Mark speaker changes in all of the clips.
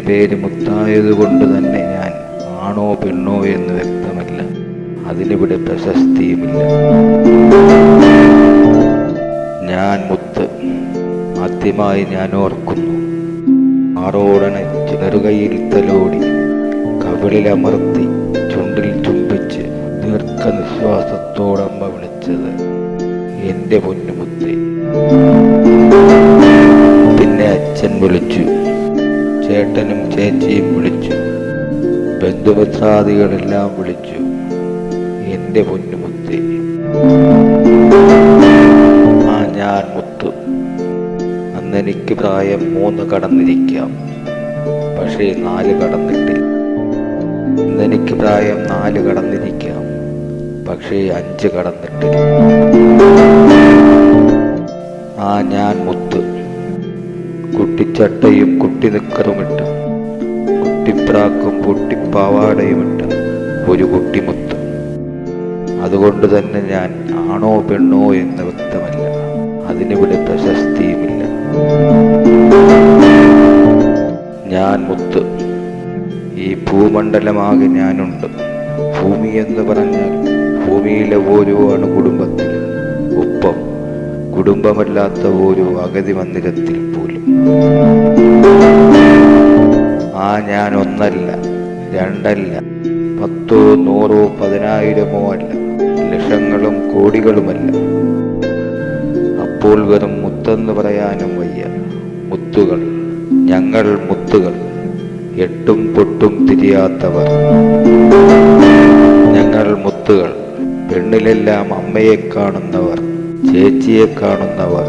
Speaker 1: പേര് മുത്തായതുകൊണ്ട് തന്നെ ഞാൻ ആണോ പെണ്ണോ എന്ന് വ്യക്തമല്ല. അതിനിവിടെ പ്രശസ്തിയുമില്ല. ഞാൻ മുത്ത്. ആദ്യമായി ഞാൻ ഓർക്കുന്നു, ആറോടനെ ചിലറുകയിൽ തലോടി, കവിളിലമർത്തി ചുണ്ടിൽ ചുംബിച്ച് ദീർഘനിശ്വാസത്തോടമ്മ വിളിച്ചത് എൻ്റെ പൊന്നുമുത്തേ. പിന്നെ അച്ഛൻ വിളിച്ചു, ചേട്ടനും ചേച്ചിയും വിളിച്ചു, ബന്ധുമിത്രാദികളെല്ലാം വിളിച്ചു എൻ്റെ പൊന്നുമുത്തേ. ഞാൻ മുത്ത്. അന്നെനിക്ക് പ്രായം 3 കടന്നിരിക്കാം, പക്ഷേ 4 കടന്നിട്ടില്ല. ഇന്നെനിക്ക് പ്രായം 4 കടന്നിരിക്കാം, പക്ഷേ 5 കടന്നിട്ടില്ല. ഞാൻ മുത്ത്. കുട്ടിച്ചട്ടയും കുട്ടിനിക്കറുമിട്ട്, കുട്ടിപ്രാക്കും കുട്ടിപ്പാവാടയുമിട്ട് ഒരു കുട്ടിമുത്ത്. അതുകൊണ്ട് തന്നെ ഞാൻ ആണോ പെണ്ണോ എന്ന് വ്യക്തമല്ല. അതിനിവിടെ പ്രശസ്തിയുമില്ല. ഞാൻ മുത്ത്. ഈ ഭൂമണ്ഡലമാകെ ഞാനുണ്ട്. ഭൂമി എന്ന് പറഞ്ഞാൽ ഭൂമിയിലെ ഓരോ അണുകുടുംബത്തിൽ, ഒപ്പം കുടുംബമല്ലാത്ത ഓരോ അഗതി മന്ദിരത്തിൽ പോലും. ഞാൻ 1 അല്ല, 2 അല്ല, 10, 100, 10,000 അല്ല, ലക്ഷങ്ങളും കോടികളുമല്ല. അപ്പോൾ വെറും മുത്തെന്ന് പറയാനും വയ്യ. മുത്തുകൾ, ഞങ്ങൾ മുത്തുകൾ, എട്ടും പൊട്ടും തിരിയാത്തവർ. ഞങ്ങൾ മുത്തുകൾ, പെണ്ണിലെല്ലാം അമ്മയെ കാണുന്നവർ, ചേച്ചിയെ കാണുന്നവർ,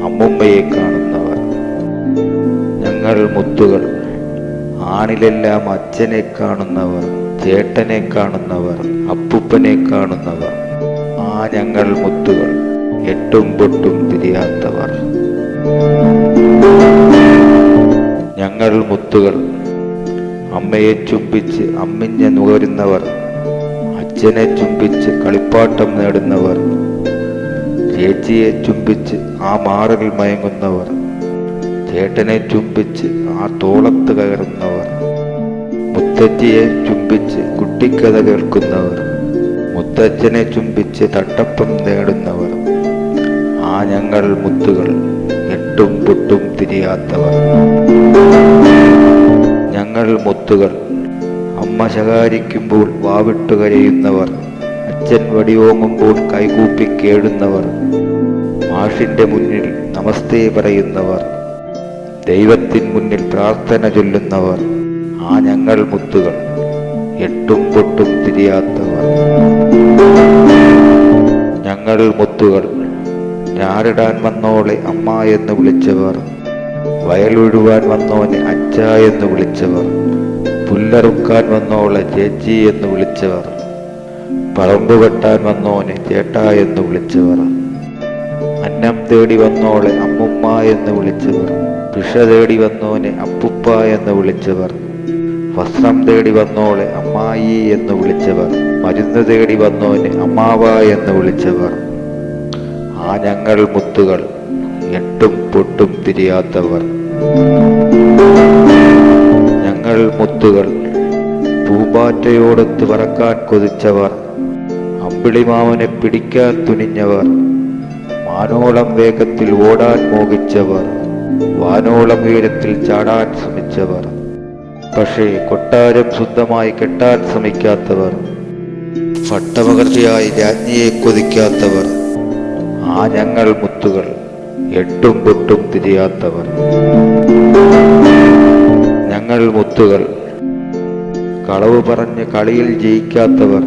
Speaker 1: അമ്മുമ്മയെ കാണുന്നവർ. ഞങ്ങൾ മുത്തുകൾ, ആണിലെല്ലാം അച്ഛനെ കാണുന്നവർ, ചേട്ടനെ കാണുന്നവർ, അപ്പൂപ്പനെ കാണുന്നവർ. ഞങ്ങൾ മുത്തുകൾ, എട്ടും പൊട്ടും തിരിയാത്തവർ. ഞങ്ങൾ മുത്തുകൾ, അമ്മയെ ചുംബിച്ച് അമ്മിഞ്ഞ നുകരുന്നവർ, അച്ഛനെ ചുംബിച്ച് കളിപ്പാട്ടം നേടുന്നവർ, ചേച്ചിയെ ചുംബിച്ച് ആ മാറിൽ മയങ്ങുന്നവർ, ചേട്ടനെ ചുംബിച്ച് ആ തോളത്ത് കയറുന്നവർ, മുത്തച്ഛിയെ ചുംബിച്ച് കുട്ടിക്കഥ കേൾക്കുന്നവർ, മുത്തച്ഛനെ ചുംബിച്ച് തട്ടപ്പം നേടുന്നവർ. ഞങ്ങൾ മുത്തുകൾ, എട്ടും പൊട്ടും തിരിയാത്തവർ. ഞങ്ങൾ മുത്തുകൾ, അമ്മ ശകാരിക്കുമ്പോൾ വാവിട്ടു കരയുന്നവർ, അച്ഛൻ വടിയോങ്ങുമ്പോൾ കൈകൂപ്പി കേടുന്നവർ, മാഷിന്റെ മുന്നിൽ നമസ്തേ പറയുന്നവർ, ദൈവത്തിൻ മുന്നിൽ പ്രാർത്ഥന ചൊല്ലുന്നവർ. ഞങ്ങൾ മുത്തുകൾ, എട്ടും പൊട്ടും തിരിയാത്തവർ. ഞങ്ങൾ മുത്തുകൾ, ഞാറിടാൻ വന്നോളെ അമ്മ എന്ന് വിളിച്ചവർ, വയലൊഴുവാൻ വന്നോനെ അച്ഛ എന്ന് വിളിച്ചവർ, പുല്ലറുക്കാൻ വന്നോളെ ചേച്ചി എന്ന് വിളിച്ചവർ, പറമ്പ് വെട്ടാൻ വന്നോനെ ചേട്ടാ എന്ന് വിളിച്ചവർ, അന്നം തേടി വന്നോളെ അമ്മുമ്മ എന്ന് വിളിച്ചവർ, ഭിക്ഷ തേടി വന്നോനെ അപ്പുപ്പ എന്ന് വിളിച്ചവർ, വസ്ത്രം തേടി വന്നോളെ അമ്മായി എന്ന് വിളിച്ചവർ, മരുന്ന് തേടി വന്നോനെ അമ്മാവ എന്ന് വിളിച്ചവർ. ഞങ്ങൾ മുത്തുകൾ, എട്ടും പൊട്ടും തിരിയാത്തവർ. ഞങ്ങൾ മുത്തുകൾ, പൂമ്പാറ്റയോടൊത്ത് പറക്കാൻ കൊതിച്ചവർ, അമ്പിളിമാമനെ പിടിക്കാൻ തുനിഞ്ഞവർ, മാനോളം വേഗത്തിൽ ഓടാൻ മോഹിച്ചവർ, വാനോളം ഉയരത്തിൽ ചാടാൻ ശ്രമിച്ചവർ, പക്ഷേ കൊട്ടാരം സ്വന്തമായി കെട്ടാൻ ശ്രമിക്കാത്തവർ, പട്ടമകർത്തിയായി രാജ്ഞിയെ കൊതിക്കാത്തവർ. ഞങ്ങൾ മുത്തുകൾ, എട്ടും പൊട്ടും തിരിയാത്തവർ. ഞങ്ങൾ മുത്തുകൾ, കളവ് പറഞ്ഞ് കളിയിൽ ജയിക്കാത്തവർ,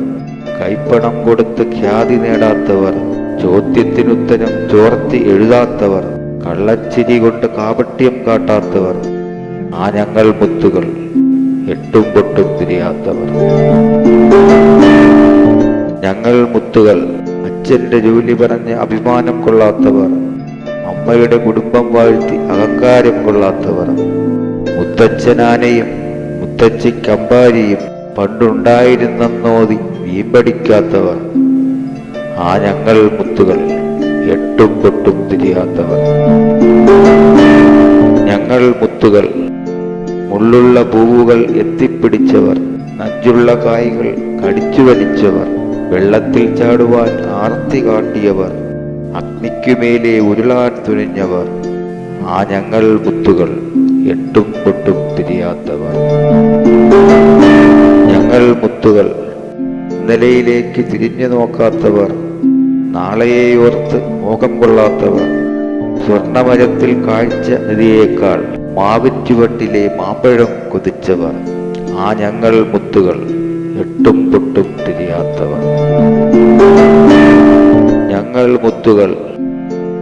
Speaker 1: കൈപ്പണം കൊടുത്ത് ഖ്യാതി നേടാത്തവർ, ചോദ്യത്തിനുത്തരം ചോർത്തി എഴുതാത്തവർ, കള്ളച്ചിരി കൊണ്ട് കാപട്യം കാട്ടാത്തവർ. ഞങ്ങൾ മുത്തുകൾ, എട്ടും പൊട്ടും തിരിയാത്തവർ. ഞങ്ങൾ മുത്തുകൾ, അച്ഛന്റെ ജോലി പറഞ്ഞ് അഭിമാനം കൊള്ളാത്തവർ, അമ്മയുടെ കുടുംബം വാഴ്ത്തി അഹങ്കാരം കൊള്ളാത്തവർ, മുത്തച്ഛനാനയും മുത്തച്ഛിക്കമ്പാരിയും പണ്ടുണ്ടായിരുന്നോതി വീമ്പടിക്കാത്തവർ. ഞങ്ങൾ മുത്തുകൾ, എട്ടും പൊട്ടും തിരിയാത്തവർ. ഞങ്ങൾ മുത്തുകൾ, മുള്ളുള്ള പൂവുകൾ എത്തിപ്പിടിച്ചവർ, നഞ്ചുള്ള കായ്കൾ കടിച്ചു വലിച്ചവർ, വെള്ളത്തിൽ ചാടുവാൻ ആർത്തി കാട്ടിയവർ, അഗ്നിക്കുമേലെ ഉരുളാൻ തുനിഞ്ഞവർ, ആ ഞങ്ങൾ മുത്തുകൾ എട്ടും പൊട്ടും തിരിയാത്തവർ. ഞങ്ങൾ മുത്തുകൾ ഇന്നലെയിലേക്ക് തിരിഞ്ഞു നോക്കാത്തവർ, നാളെയെ ഓർത്ത് മോഹം കൊള്ളാത്തവർ, സ്വർണമരത്തിൽ കാഴ്ച നിധിയേക്കാൾ മാവിൻ ചുവട്ടിലെ മാമ്പഴം കൊതിച്ചവർ, ആ ഞങ്ങൾ മുത്തുകൾ എട്ടും പൊട്ടും തിരിയാത്തവർ. ഞങ്ങൾ മുത്തുകൾ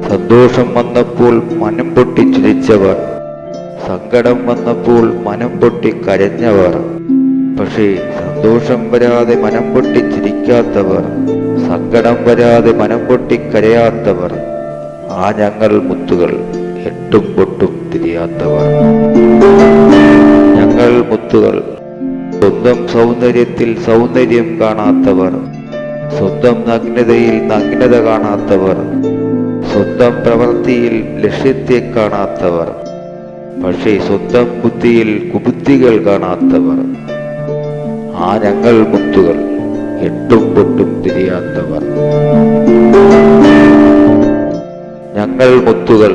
Speaker 1: സന്തോഷം വന്നപ്പോൾ മനം പൊട്ടി ചിരിച്ചവർ, സങ്കടം വന്നപ്പോൾ മനം പൊട്ടി കരഞ്ഞവർ, പക്ഷേ സന്തോഷം വരാതെ മനം പൊട്ടി ചിരിക്കാത്തവർ, സങ്കടം വരാതെ മനം പൊട്ടി കരയാത്തവർ, ആ ഞങ്ങൾ മുത്തുകൾ എട്ടും പൊട്ടും തിരിയാത്തവർ. ഞങ്ങൾ മുത്തുകൾ സ്വന്തം സൗന്ദര്യത്തിൽ സൗന്ദര്യം കാണാത്തവർ, സ്വന്തം നഗ്നതയിൽ നഗ്നത കാണാത്തവർ, സ്വന്തം പ്രവൃത്തിയിൽ ലക്ഷ്യത്തെ കാണാത്തവർ, പക്ഷേ സ്വന്തം ബുദ്ധിയിൽ കുബുദ്ധികൾ കാണാത്തവർ, ആ ഞങ്ങൾ മുത്തുകൾ എട്ടും പൊട്ടും തിരിയാത്തവർ. ഞങ്ങൾ മുത്തുകൾ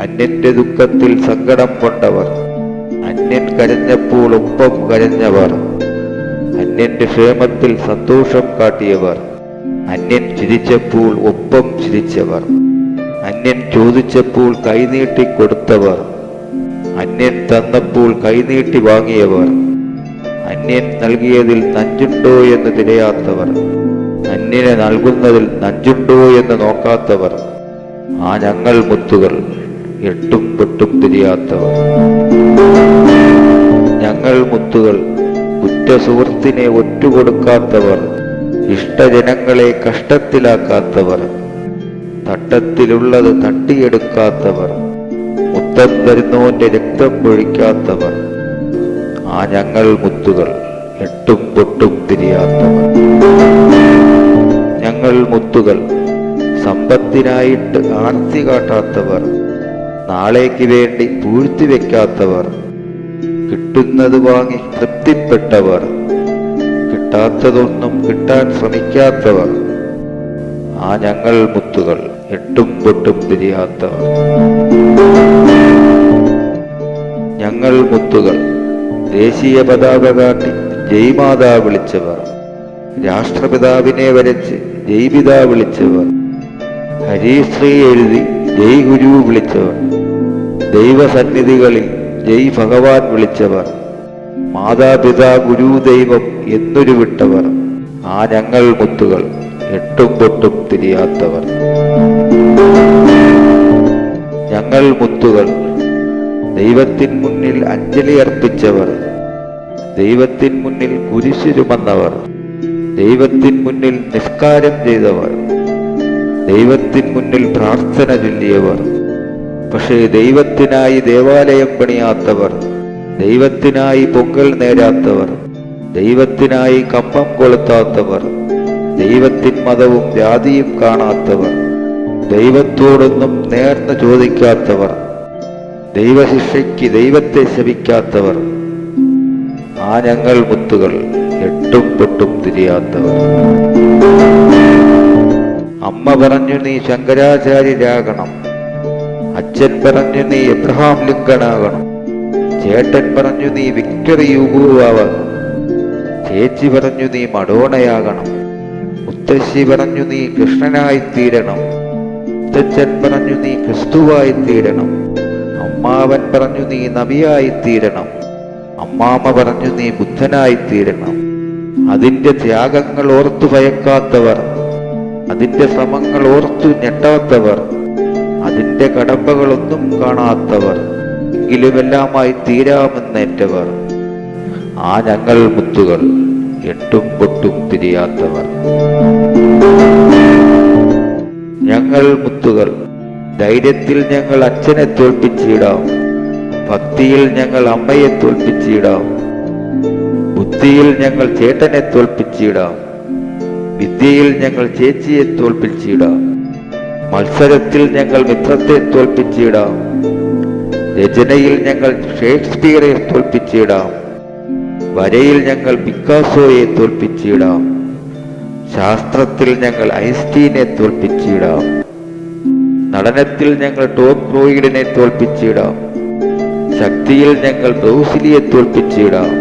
Speaker 1: അന്യന്റെ ദുഃഖത്തിൽ സങ്കടം കൊണ്ടവർ, അന്യൻ കരഞ്ഞപ്പോൾ ഒപ്പം കരഞ്ഞവർ, അന്യന്റെ ക്ഷേമത്തിൽ സന്തോഷം കാട്ടിയവർ, അന്യൻ ചിരിച്ചപ്പോൾ ഒപ്പം ചിരിച്ചവർ, അന്യൻ ചോദിച്ചപ്പോൾ കൈനീട്ടി കൊടുത്തവർ, അന്യൻ തന്നപ്പോൾ കൈനീട്ടി വാങ്ങിയവർ, അന്യൻ നൽകിയതിൽ നഞ്ചുണ്ടോ എന്ന് തിരയാത്തവർ, അന്യനെ നൽകുന്നതിൽ നഞ്ചുണ്ടോ എന്ന് നോക്കാത്തവർ, ആ ഞങ്ങൾ മുത്തുകൾ എട്ടും പൊട്ടും തിരിയാത്തവർ. ഞങ്ങൾ മുത്തുകൾ ഉറ്റ സുഹൃത്തിനെ ഒറ്റുകൊടുക്കാത്തവർ, ഇഷ്ടജനങ്ങളെ കഷ്ടത്തിലാക്കാത്തവർ, തട്ടത്തിലുള്ളത് തട്ടിയെടുക്കാത്തവർ, മുത്തം തരുന്നവന്റെ രക്തം പൊഴിക്കാത്തവർ, ആ ഞങ്ങൾ മുത്തുകൾ എട്ടും പൊട്ടും തിരിയാത്തവർ. ഞങ്ങൾ മുത്തുകൾ സമ്പത്തിനായിട്ട് ആർത്തി കാട്ടാത്തവർ, നാളേക്ക് വേണ്ടി പൂഴ്ത്തിവെക്കാത്തവർ, കിട്ടുന്നത് വാങ്ങി തൃപ്തിപ്പെട്ടവർ, കിട്ടാത്തതൊന്നും കിട്ടാൻ ശ്രമിക്കാത്തവർ, ആ ഞങ്ങൾ മുത്തുകൾ എട്ടും പൊട്ടും തിരിയാത്തവർ. ഞങ്ങൾ മുത്തുകൾ ദേശീയ പതാക കാട്ടി ജയ് മാതാ വിളിച്ചവർ, രാഷ്ട്രപിതാവിനെ വരച്ച് ജയ് പിതാ വിളിച്ചവർ, ഹരിശ്രീ എഴുതി ജയ് ഗുരു വിളിച്ചവർ, ദൈവസന്നിധികളിൽ ജയ് ഭഗവാൻ വിളിച്ചവർ, മാതാപിതാ ഗുരു ദൈവം എന്നൊരു വിട്ടവർ, ആ ഞങ്ങൾ മുത്തുകൾ എട്ടും പൊട്ടും തിരിയാത്തവർ. ഞങ്ങൾ മുത്തുകൾ ദൈവത്തിൻ മുന്നിൽ അഞ്ജലി അർപ്പിച്ചവർ, ദൈവത്തിൻ മുന്നിൽ കുരിശു ചുമന്നവർ, ദൈവത്തിൻ മുന്നിൽ നിസ്കാരം ചെയ്തവർ, ദൈവത്തിൻ മുന്നിൽ പ്രാർത്ഥന ചൊല്ലിയവർ, പക്ഷേ ദൈവത്തിനായി ദേവാലയം പണിയാത്തവർ, ദൈവത്തിനായി പൊങ്കൽ നേരാത്തവർ, ദൈവത്തിനായി കമ്പം കൊളുത്താത്തവർ, ദൈവത്തിൻ മതവും ജാതിയും കാണാത്തവർ, ദൈവത്തോടൊന്നും നേർന്ന് ചോദിക്കാത്തവർ, ദൈവശിക്ഷയ്ക്ക് ദൈവത്തെ ശപിക്കാത്തവർ, ആ ഞങ്ങൾ മുത്തുകൾ എട്ടും പൊട്ടും തിരിയാത്തവർ. അമ്മ പറഞ്ഞു നീ ശങ്കരാചാര്യരാകണം, അച്ഛൻ പറഞ്ഞു നീ എബ്രഹാം ലിങ്കണാകണം, ചേട്ടൻ പറഞ്ഞു നീ വിക്ടർ യുഗോവാകണം, ചേച്ചി പറഞ്ഞു നീ മഡോണയാകണം, മുത്തശ്ശി പറഞ്ഞു നീ കൃഷ്ണനായിത്തീരണം, മുത്തച്ഛൻ പറഞ്ഞു നീ ക്രിസ്തുവായിത്തീരണം, അമ്മാവൻ പറഞ്ഞു നീ നബിയായിത്തീരണം, അമ്മാമ്മ പറഞ്ഞു നീ ബുദ്ധനായിത്തീരണം. അതിൻ്റെ ത്യാഗങ്ങൾ ഓർത്തു ഭയക്കാത്തവർ, അതിൻ്റെ ശ്രമങ്ങൾ ഓർത്തു ഞെട്ടാത്തവർ, അതിൻ്റെ കടമ്പകളൊന്നും കാണാത്തവർ, എങ്കിലുമെല്ലാമായി തീരാമെന്നേറ്റവർ, ആ ഞങ്ങൾ മുത്തുകൾ എട്ടും പൊട്ടും തിരിയാത്തവർ. ഞങ്ങൾ മുത്തുകൾ ധൈര്യത്തിൽ ഞങ്ങൾ അച്ഛനെ തോൽപ്പിച്ചിടാം, ഭക്തിയിൽ ഞങ്ങൾ അമ്മയെ തോൽപ്പിച്ചിടാം, ബുദ്ധിയിൽ ഞങ്ങൾ ചേട്ടനെ തോൽപ്പിച്ചിടാം, വിദ്യയിൽ ഞങ്ങൾ ചേച്ചിയെ തോൽപ്പിച്ചിടാം, മത്സരത്തിൽ ഞങ്ങൾ മിത്രത്തെ തോൽപ്പിച്ചിടാം, രചനയിൽ ഞങ്ങൾ ഷേക്സ്പിയറെ തോൽപ്പിച്ചിടാം, വരയിൽ ഞങ്ങൾ പിക്കാസോയെ തോൽപ്പിച്ചിടാം, ശാസ്ത്രത്തിൽ ഞങ്ങൾ ഐൻസ്റ്റീനെ തോൽപ്പിച്ചിടാം, നടനത്തിൽ ഞങ്ങൾ ടോം ക്രൂയിഡിനെ തോൽപ്പിച്ചിടാം, ശക്തിയിൽ ഞങ്ങൾ ബ്രൂസ്ലിയെ തോൽപ്പിച്ചിടാം,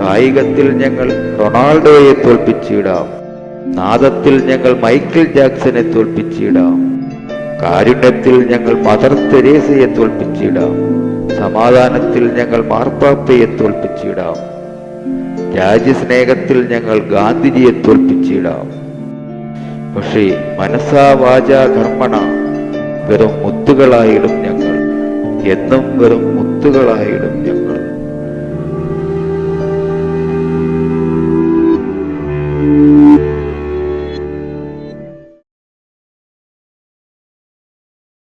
Speaker 1: കായികത്തിൽ ഞങ്ങൾ റൊണാൾഡോയെ തോൽപ്പിച്ചിടാം, നാദത്തിൽ ഞങ്ങൾ മൈക്കിൾ ജാക്സനെ തോൽപ്പിച്ചിടാം, കാരുണ്യത്തിൽ ഞങ്ങൾ മദർ തെരേസയെ തോൽപ്പിച്ചിടാം, സമാധാനത്തിൽ ഞങ്ങൾ മാർപ്പാപ്പയെ തോൽപ്പിച്ചിടാം, രാജ്യസ്നേഹത്തിൽ ഞങ്ങൾ ഗാന്ധിജിയെ തോൽപ്പിച്ചിടാം. പക്ഷേ മനസ്സാ വാചാ കർമ്മണ വെറും മുത്തുകളായിടും ഞങ്ങൾ, എന്നും വെറും മുത്തുകളായിടും.